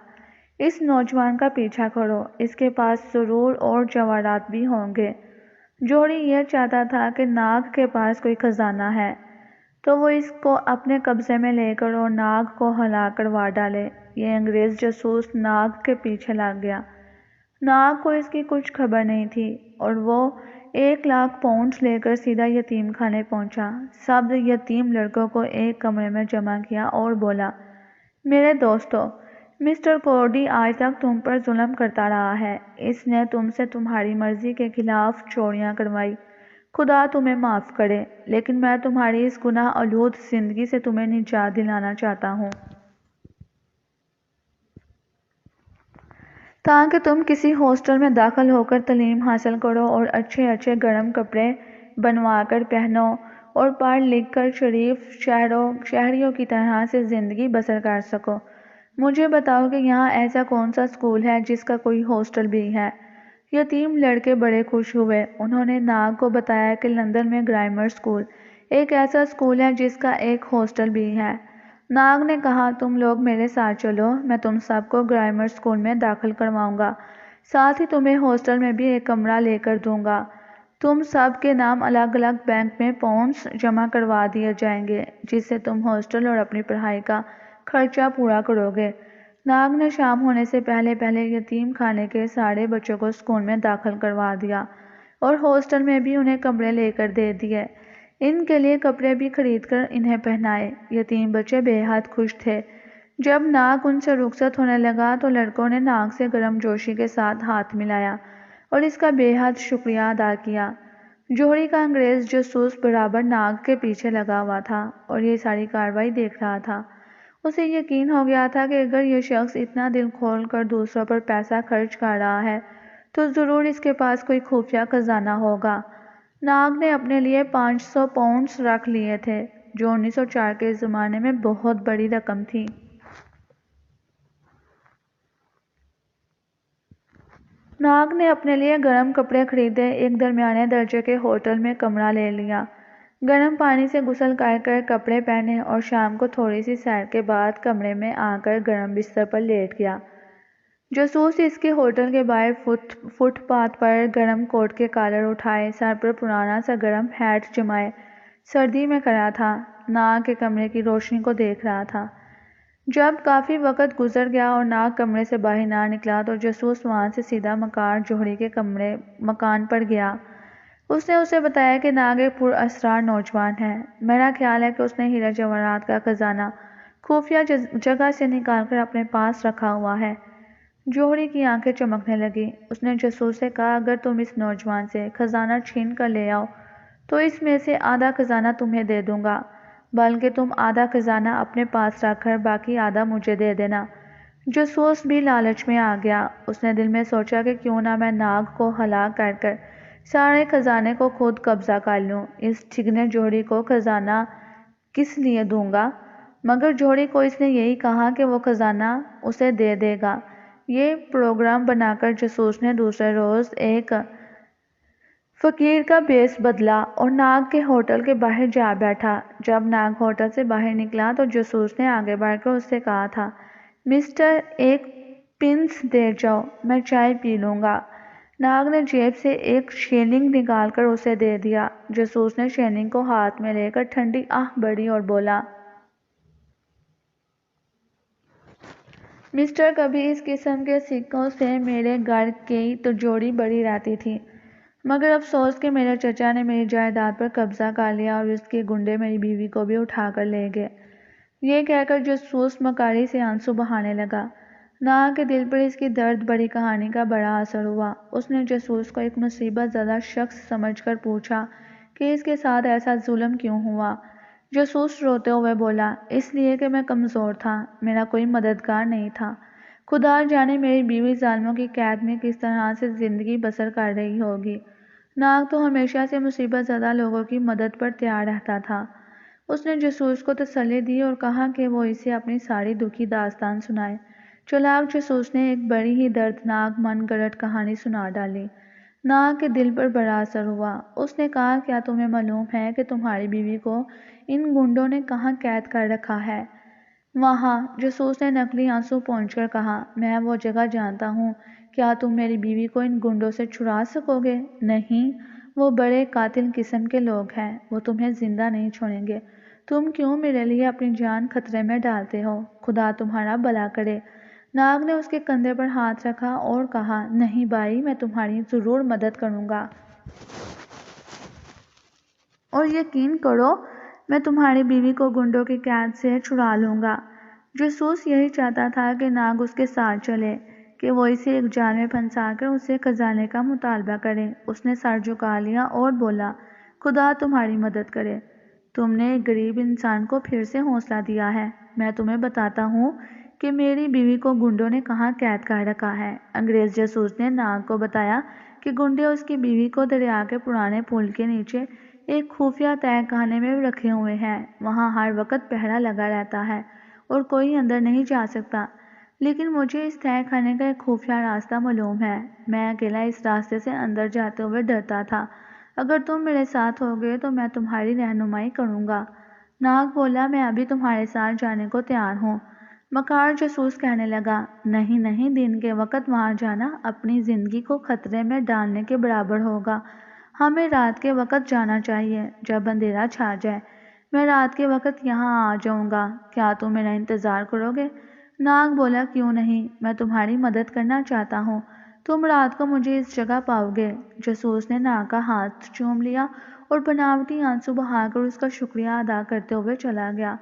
اس نوجوان کا پیچھا کرو، اس کے پاس ضرور اور جواہرات بھی ہوں گے۔ جوہری یہ چاہتا تھا کہ ناگ کے پاس کوئی خزانہ ہے تو وہ اس کو اپنے قبضے میں لے کر اور ناگ کو ہلا کر مار ڈالے۔ یہ انگریز جاسوس ناگ کے پیچھے لگ گیا۔ ناگ کو اس کی کچھ خبر نہیں تھی اور وہ 1,00,000 پاؤنڈ لے کر سیدھا یتیم خانے پہنچا۔ سب یتیم لڑکوں کو ایک کمرے میں جمع کیا اور بولا، میرے دوستو، مسٹر کورڈی آج تک تم پر ظلم کرتا رہا ہے۔ اس نے تم سے تمہاری مرضی کے خلاف چوریاں کروائی، خدا تمہیں معاف کرے، لیکن میں تمہاری اس گناہ آلود زندگی سے تمہیں نجات دلانا چاہتا ہوں تاکہ تم کسی ہاسٹل میں داخل ہو کر تعلیم حاصل کرو اور اچھے اچھے گرم کپڑے بنوا کر پہنو اور پڑھ لکھ کر شریف شہریوں کی طرح سے زندگی بسر کر سکو۔ مجھے بتاؤ کہ یہاں ایسا کون سا اسکول ہے جس کا کوئی ہاسٹل بھی ہے؟ یتیم لڑکے بڑے خوش ہوئے۔ انہوں نے ناگ کو بتایا کہ لندن میں گرامر اسکول ایک ایسا اسکول ہے جس کا ایک ہاسٹل بھی ہے۔ ناگ نے کہا، تم لوگ میرے ساتھ چلو، میں تم سب کو گرامر اسکول میں داخل کرواؤں گا، ساتھ ہی تمہیں ہاسٹل میں بھی ایک کمرہ لے کر دوں گا۔ تم سب کے نام الگ الگ بینک میں پاؤنڈز جمع کروا دیے جائیں گے، جس سے تم ہاسٹل اور اپنی پڑھائی کا خرچہ پورا کرو گے۔ ناگ نے شام ہونے سے پہلے پہلے یتیم خانے کے سارے بچوں کو اسکول میں داخل کروا دیا اور ہاسٹل میں بھی انہیں کپڑے لے کر دے دیے۔ ان کے لیے کپڑے بھی خرید کر انہیں پہنائے۔ یتیم بچے بے حد خوش تھے۔ جب ناگ ان سے رخصت ہونے لگا تو لڑکوں نے ناگ سے گرم جوشی کے ساتھ ہاتھ ملایا اور اس کا بے حد شکریہ ادا کیا۔ جوہری کا انگریز جاسوس برابر ناگ کے پیچھے لگا ہوا تھا اور یہ ساری کارروائی دیکھ رہا تھا۔ اسے یقین ہو گیا تھا کہ اگر یہ شخص اتنا دل کھول کر دوسروں پر پیسہ خرچ کر رہا ہے تو ضرور اس کے پاس کوئی خفیہ خزانہ ہوگا۔ ناگ نے اپنے لیے 500 پاؤنڈز رکھ لیے تھے، جو 1904 کے زمانے میں بہت بڑی رقم تھی۔ ناگ نے اپنے لیے گرم کپڑے خریدے، ایک درمیانے درجے کے ہوٹل میں کمرہ لے لیا، گرم پانی سے غسل کر کر کپڑے پہنے اور شام کو تھوڑی سی سیر کے بعد کمرے میں آ کر گرم بستر پر لیٹ گیا۔ جاسوس اس کے ہوٹل کے باہر فٹ پاتھ پر گرم کوٹ کے کالر اٹھائے، سر پر پرانا سا گرم ہیٹ جمائے سردی میں کھڑا تھا، ناگ کے کمرے کی روشنی کو دیکھ رہا تھا۔ جب کافی وقت گزر گیا اور ناگ کمرے سے باہر نہ نکلا تو جاسوس وہاں سے سیدھا مکار جوہری کے مکان پر گیا۔ اس نے اسے بتایا کہ ناگ ایک پر اسرار نوجوان ہے۔ میرا خیال ہے کہ اس نے ہیرے جواہرات کا خزانہ خفیہ جگہ سے نکال کر اپنے پاس رکھا ہوا ہے۔ جوہری کی آنکھیں چمکنے لگیں۔ اس نے جاسوس سے کہا، اگر تم اس نوجوان سے خزانہ چھین کر لے آؤ تو اس میں سے آدھا خزانہ تمہیں دے دوں گا، بلکہ تم آدھا خزانہ اپنے پاس رکھ کر باقی آدھا مجھے دے دینا۔ جاسوس بھی لالچ میں آ گیا۔ اس نے دل میں سوچا کہ کیوں نہ میں ناگ کو ہلاک کر کر سارے خزانے کو خود قبضہ کر لوں، اس ٹھگنے جوہری کو خزانہ کس لیے دوں گا؟ مگر جوہری کو اس نے یہی کہا کہ وہ خزانہ اسے دے دے گا۔ یہ پروگرام بنا کر جاسوس نے دوسرے روز ایک فقیر کا بیس بدلا اور ناگ کے ہوٹل کے باہر جا بیٹھا۔ جب ناگ ہوٹل سے باہر نکلا تو جاسوس نے آگے بڑھ کر اس سے کہا تھا، مسٹر، ایک پنس دے جاؤ، میں چائے پی لوں گا۔ ناگ نے جیب سے ایک شیلنگ نکال کر اسے دے دیا۔ جاسوس نے شیلنگ کو ہاتھ میں لے کر ٹھنڈی آہ بھری اور بولا، مسٹر، کبھی اس قسم کے سکوں سے میرے گھر کی تجوری بڑی رہتی تھی، مگر افسوس کہ میرے چچا نے میری جائیداد پر قبضہ کر لیا اور اس کے گنڈے میری بیوی کو بھی اٹھا کر لے گئے۔ یہ کہہ کر جاسوس مکاری سے آنسو بہانے لگا۔ ناگ کے دل پر اس کی درد بڑی کہانی کا بڑا اثر ہوا۔ اس نے جاسوس کو ایک مصیبت زدہ شخص سمجھ کر پوچھا کہ اس کے ساتھ ایسا ظلم کیوں ہوا؟ جاسوس روتے ہوئے بولا، اس لیے کہ میں کمزور تھا، میرا کوئی مددگار نہیں تھا۔ خدا جانے میری بیوی ظالموں کی قید میں کس طرح سے زندگی بسر کر رہی ہوگی۔ ناگ تو ہمیشہ سے مصیبت زدہ لوگوں کی مدد پر تیار رہتا تھا۔ اس نے جاسوس کو تسلی دی اور کہا کہ وہ اسے اپنی ساری دکھی داستان سنائے۔ چلاک جاسوس نے ایک بڑی ہی دردناک من گڑت کہانی سنا ڈالی۔ ناگ کے دل پر بڑا اثر ہوا۔ اس نے کہا، کیا تمہیں معلوم ہے کہ تمہاری بیوی کو ان گنڈوں نے کہاں قید کر رکھا ہے؟ وہاں۔ جاسوس نے نقلی آنسو پونچھ کر کہا، میں وہ جگہ جانتا ہوں۔ کیا تم میری بیوی کو ان گنڈوں سے چھڑا سکو گے؟ نہیں، وہ بڑے قاتل قسم کے لوگ ہیں، وہ تمہیں زندہ نہیں چھوڑیں گے۔ تم کیوں میرے لیے اپنی جان خطرے میں ڈالتے ہو؟ خدا تمہارا بھلا کرے۔ ناگ نے اس کے کندھے پر ہاتھ رکھا اور کہا، نہیں بھائی، میں تمہاری ضرور مدد کروں گا۔ اور یقین کرو، میں تمہاری بیوی کو گنڈوں کی قید سے چھڑا لوں گا۔ جاسوس یہی چاہتا تھا کہ ناگ اس کے ساتھ چلے، کہ وہ اسے ایک جال میں پھنسا کر اس سے خزانے کا مطالبہ کرے۔ اس نے سر جھکا لیا اور بولا، خدا تمہاری مدد کرے۔ تم نے ایک غریب انسان کو پھر سے حوصلہ دیا ہے۔ میں تمہیں بتاتا ہوں کہ میری بیوی کو گنڈوں نے کہاں قید کر رکھا ہے۔ انگریز جاسوس نے ناگ کو بتایا کہ گنڈے اس کی بیوی کو دریا کے پرانے پل کے نیچے ایک خفیہ تہہ خانے میں رکھے ہوئے ہیں۔ وہاں ہر وقت پہرا لگا رہتا ہے اور کوئی اندر نہیں جا سکتا۔ لیکن مجھے اس تہہ خانے کا ایک خفیہ راستہ معلوم ہے۔ میں اکیلا اس راستے سے اندر جاتے ہوئے ڈرتا تھا۔ اگر تم میرے ساتھ ہوگے تو میں تمہاری رہنمائی کروں گا۔ ناگ بولا، میں ابھی تمہارے ساتھ جانے کو تیار ہوں۔ مکار جاسوس کہنے لگا، نہیں نہیں، دن کے وقت وہاں جانا اپنی زندگی کو خطرے میں ڈالنے کے برابر ہوگا۔ ہمیں رات کے وقت جانا چاہیے، جب اندھیرا چھا جائے۔ میں رات کے وقت یہاں آ جاؤں گا، کیا تم میرا انتظار کرو گے؟ ناگ بولا، کیوں نہیں، میں تمہاری مدد کرنا چاہتا ہوں۔ تم رات کو مجھے اس جگہ پاؤ گے۔ جاسوس نے ناگ کا ہاتھ چوم لیا اور بناوٹی آنسو بہا کر اس کا شکریہ ادا کرتے ہوئے چلا گیا۔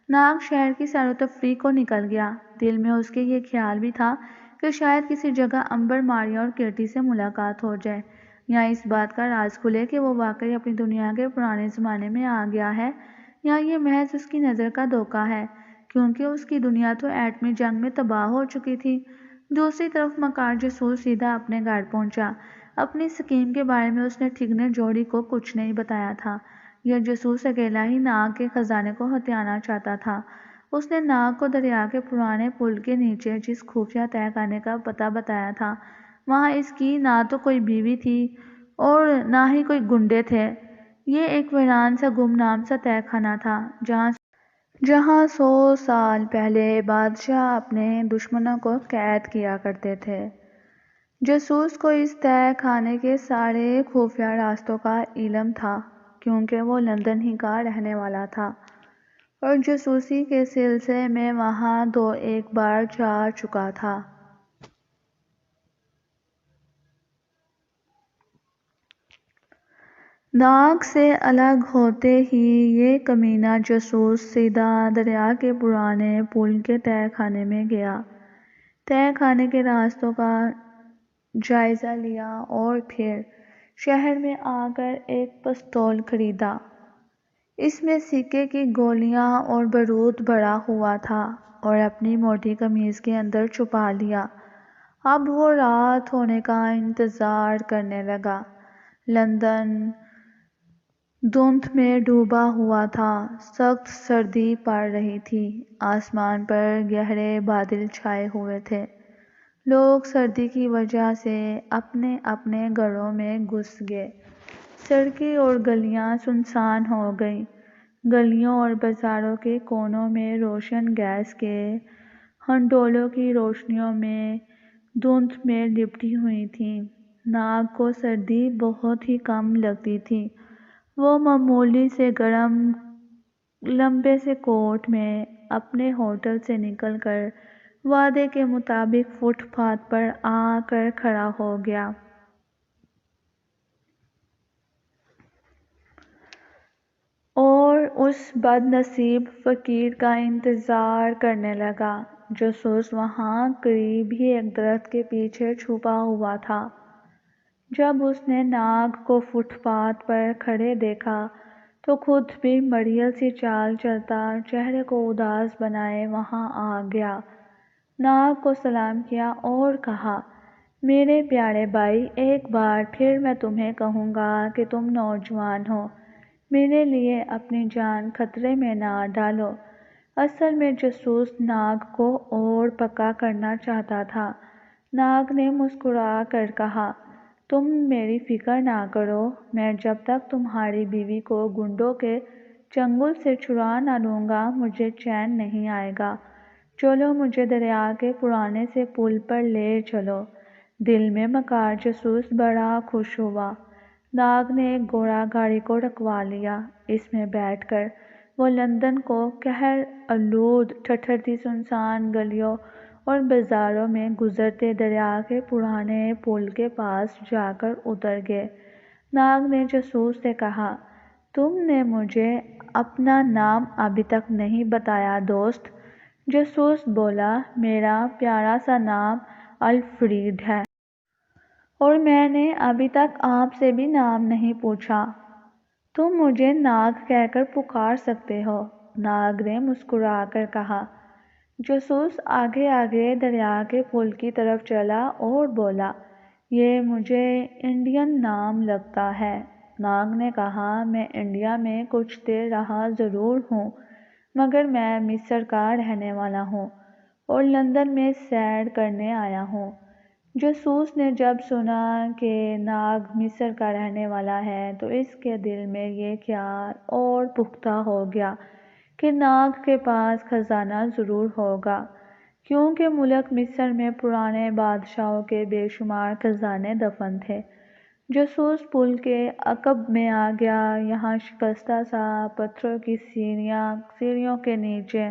ناگ شہر کی سیر و تفریح کو نکل گیا۔ دل میں اس کے یہ خیال بھی تھا کہ شاید کسی جگہ امبر، ماریا اور کیٹی سے ملاقات ہو جائے، یا اس بات کا راز کھلے کہ وہ واقعی اپنی دنیا کے پرانے زمانے میں آ گیا ہے، یا یہ محض اس کی نظر کا دھوکہ ہے، کیونکہ اس کی دنیا تو ایٹمی جنگ میں تباہ ہو چکی تھی۔ دوسری طرف مکار جاسوس سیدھا اپنے گھر پہنچا۔ اپنی اسکیم کے بارے میں اس نے ٹھگنے جوڑی کو کچھ نہیں بتایا تھا۔ یہ جاسوس اکیلا ہی ناگ کے خزانے کو ہتھیانا چاہتا تھا۔ اس نے ناگ کو دریا کے پرانے پل کے نیچے جس خفیہ تہہ خانے کا پتہ بتایا تھا، وہاں اس کی نہ تو کوئی بیوی تھی اور نہ ہی کوئی گنڈے تھے۔ یہ ایک ویران سا گمنام سا تہہ خانہ تھا، جہاں 100 سال پہلے بادشاہ اپنے دشمنوں کو قید کیا کرتے تھے۔ جاسوس کو اس تہہ خانے کے سارے خفیہ راستوں کا علم تھا، کیونکہ وہ لندن ہی کا رہنے والا تھا اور جاسوسی کے سلسلے میں وہاں 2-1 بار جا چکا تھا۔ ناگ سے الگ ہوتے ہی یہ کمینہ جاسوس سیدھا دریا کے پرانے پل کے تہہ خانے میں گیا۔ تہہ خانے کے راستوں کا جائزہ لیا اور پھر شہر میں آ کر ایک پستول خریدا۔ اس میں سکے کی گولیاں اور بارود بھرا ہوا تھا اور اپنی موٹی قمیض کے اندر چھپا لیا۔ اب وہ رات ہونے کا انتظار کرنے لگا۔ لندن دھند میں ڈوبا ہوا تھا، سخت سردی پڑ رہی تھی، آسمان پر گہرے بادل چھائے ہوئے تھے۔ لوگ سردی کی وجہ سے اپنے اپنے گھروں میں گھس گئے۔ سڑکیں اور گلیاں سنسان ہو گئیں۔ گلیوں اور بازاروں کے کونوں میں روشن گیس کے ہنڈولوں کی روشنیوں میں دھند میں لپٹی ہوئی تھیں۔ ناگ کو سردی بہت ہی کم لگتی تھی۔ وہ معمولی سے گرم لمبے سے کوٹ میں اپنے ہوٹل سے نکل کر وعدے کے مطابق فٹ پاتھ پر آ کر کھڑا ہو گیا۔ اور اس بد نصیب فقیر کا انتظار کرنے لگا۔ جاسوس وہاں قریب ہی ایک درخت کے پیچھے چھپا ہوا تھا۔ جب اس نے ناگ کو فٹ پاتھ پر کھڑے دیکھا تو خود بھی مریل سی چال چلتا، چہرے کو اداس بنائے وہاں آ گیا۔ ناگ کو سلام کیا اور کہا، میرے پیارے بھائی، ایک بار پھر میں تمہیں کہوں گا کہ تم نوجوان ہو، میرے لیے اپنی جان خطرے میں نہ ڈالو۔ اصل میں جاسوس ناگ کو اور پکا کرنا چاہتا تھا۔ ناگ نے مسکرا کر کہا، تم میری فکر نہ کرو، میں جب تک تمہاری بیوی کو گنڈوں کے چنگل سے چھڑا نہ لوں گا مجھے چین نہیں آئے گا۔ چلو مجھے دریا کے پرانے سے پل پر لے چلو۔ دل میں مکار جاسوس بڑا خوش ہوا۔ ناگ نے ایک گھوڑا گاڑی کو رکھوا لیا۔ اس میں بیٹھ کر وہ لندن کو قہر آلود ٹھٹھرتی سنسان گلیوں اور بازاروں میں گزرتے دریا کے پرانے پل کے پاس جا کر اتر گئے۔ ناگ نے جاسوس سے کہا، تم نے مجھے اپنا نام ابھی تک نہیں بتایا دوست۔ جاسوس بولا، میرا پیارا سا نام الفریڈ ہے۔ اور میں نے ابھی تک آپ سے بھی نام نہیں پوچھا۔ تم مجھے ناگ کہہ کر پکار سکتے ہو۔ ناگ نے مسکرا کر کہا۔ جاسوس آگے آگے دریا کے پل کی طرف چلا اور بولا، یہ مجھے انڈین نام لگتا ہے۔ ناگ نے کہا، میں انڈیا میں کچھ دیر رہا ضرور ہوں، مگر میں مصر کا رہنے والا ہوں اور لندن میں سیر کرنے آیا ہوں۔ جاسوس نے جب سنا کہ ناگ مصر کا رہنے والا ہے تو اس کے دل میں یہ خیال اور پختہ ہو گیا کہ ناگ کے پاس خزانہ ضرور ہوگا، کیونکہ ملک مصر میں پرانے بادشاہوں کے بے شمار خزانے دفن تھے۔ جاسوس پل کے عقب میں آ گیا۔ یہاں شکستہ سا پتھروں کی سیڑھیوں کے نیچے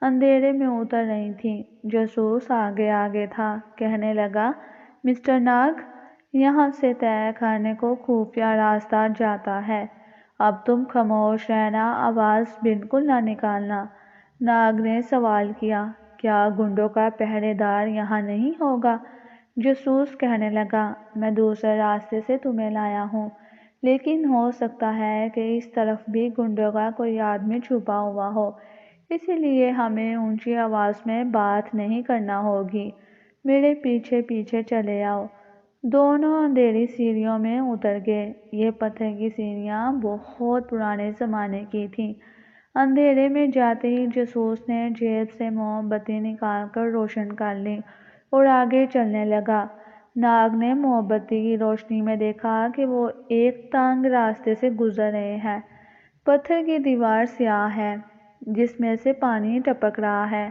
اندھیرے میں اتر رہی تھیں۔ جاسوس آگے آگے تھا، کہنے لگا، مسٹر ناگ، یہاں سے تہہ خانے کو خفیہ راستہ جاتا ہے، اب تم خاموش رہنا، آواز بالکل نہ نکالنا۔ ناگ نے سوال کیا، کیا گنڈوں کا پہرے دار یہاں نہیں ہوگا؟ جاسوس کہنے لگا، میں دوسرے راستے سے تمہیں لایا ہوں، لیکن ہو سکتا ہے کہ اس طرف بھی گنڈوں کا کوئی آدمی چھپا ہوا ہو، اسی لیے ہمیں اونچی آواز میں بات نہیں کرنا ہوگی، میرے پیچھے پیچھے چلے آؤ۔ دونوں اندھیری سیڑھیوں میں اتر گئے۔ یہ پتھر کی سیڑھیاں بہت پرانے زمانے کی تھیں۔ اندھیرے میں جاتے ہی جاسوس نے جیب سے موم بتی نکال کر روشن کر لی اور آگے چلنے لگا۔ ناگ نے موم بتی کی روشنی میں دیکھا کہ وہ ایک تنگ راستے سے گزر رہے ہیں۔ پتھر کی دیوار سیاہ ہے، جس میں سے پانی ٹپک رہا ہے۔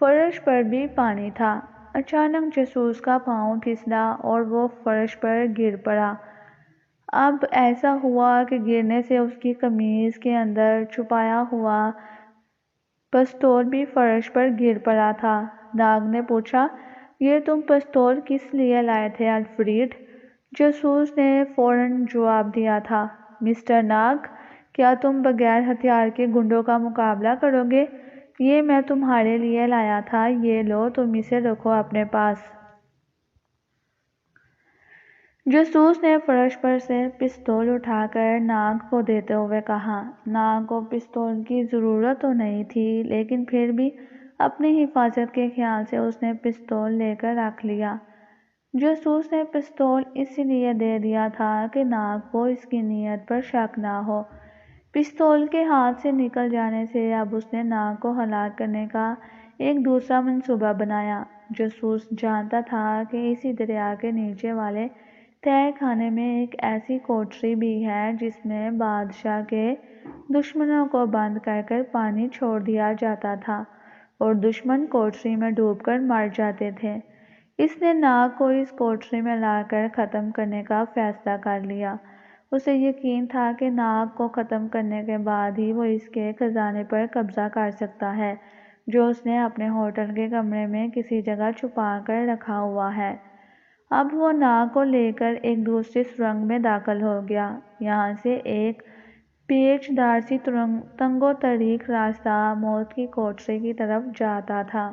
فرش پر بھی پانی تھا۔ اچانک جاسوس کا پاؤں پھسلا اور وہ فرش پر گر پڑا۔ اب ایسا ہوا کہ گرنے سے اس کی قمیض کے اندر چھپایا ہوا پستول بھی فرش پر گر پڑا تھا۔ ناگ نے پوچھا، یہ تم پستول کس لیے لائے تھے الفریڈ؟ جاسوس نے فوراً جواب دیا تھا، مسٹر ناگ، کیا تم بغیر ہتھیار کے گنڈوں کا مقابلہ کرو گے؟ یہ میں تمہارے لیے لایا تھا، یہ لو، تم اسے رکھو اپنے پاس۔ جاسوس نے فرش پر سے پستول اٹھا کر ناگ کو دیتے ہوئے کہا۔ ناگ کو پستول کی ضرورت تو نہیں تھی، لیکن پھر بھی اپنی حفاظت کے خیال سے اس نے پستول لے کر رکھ لیا۔ جاسوس نے پستول اسی لیے دے دیا تھا کہ ناگ کو اس کی نیت پر شک نہ ہو۔ پستول کے ہاتھ سے نکل جانے سے اب اس نے ناگ کو ہلاک کرنے کا ایک دوسرا منصوبہ بنایا۔ جاسوس جانتا تھا کہ اسی دریا کے نیچے والے تہہ خانے میں ایک ایسی کوٹری بھی ہے جس میں بادشاہ کے دشمنوں کو بند کر کر پانی چھوڑ دیا جاتا تھا اور دشمن کوٹری میں ڈوب کر مر جاتے تھے۔ اس نے ناگ کو اس کوٹری میں لا کر ختم کرنے کا فیصلہ کر لیا۔ اسے یقین تھا کہ ناگ کو ختم کرنے کے بعد ہی وہ اس کے خزانے پر قبضہ کر سکتا ہے، جو اس نے اپنے ہوٹل کے کمرے میں کسی جگہ چھپا کر رکھا ہوا ہے۔ اب وہ ناگ کو لے کر ایک دوسری سرنگ میں داخل ہو گیا۔ یہاں سے ایک پیچ دار سی تنگ و تاریک راستہ موت کی کوٹری کی طرف جاتا تھا۔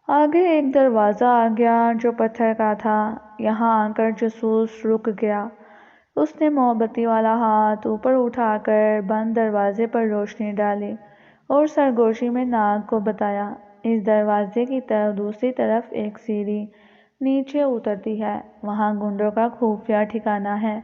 آگے ایک دروازہ آ گیا جو پتھر کا تھا۔ یہاں آ کر جاسوس رک گیا۔ اس نے موم بتی والا ہاتھ اوپر اٹھا کر بند دروازے پر روشنی ڈالی اور سرگوشی میں ناگ کو بتایا، اس دروازے کی دوسری طرف ایک سیڑھی نیچے اترتی ہے، وہاں گنڈوں کا خفیہ ٹھکانہ ہے۔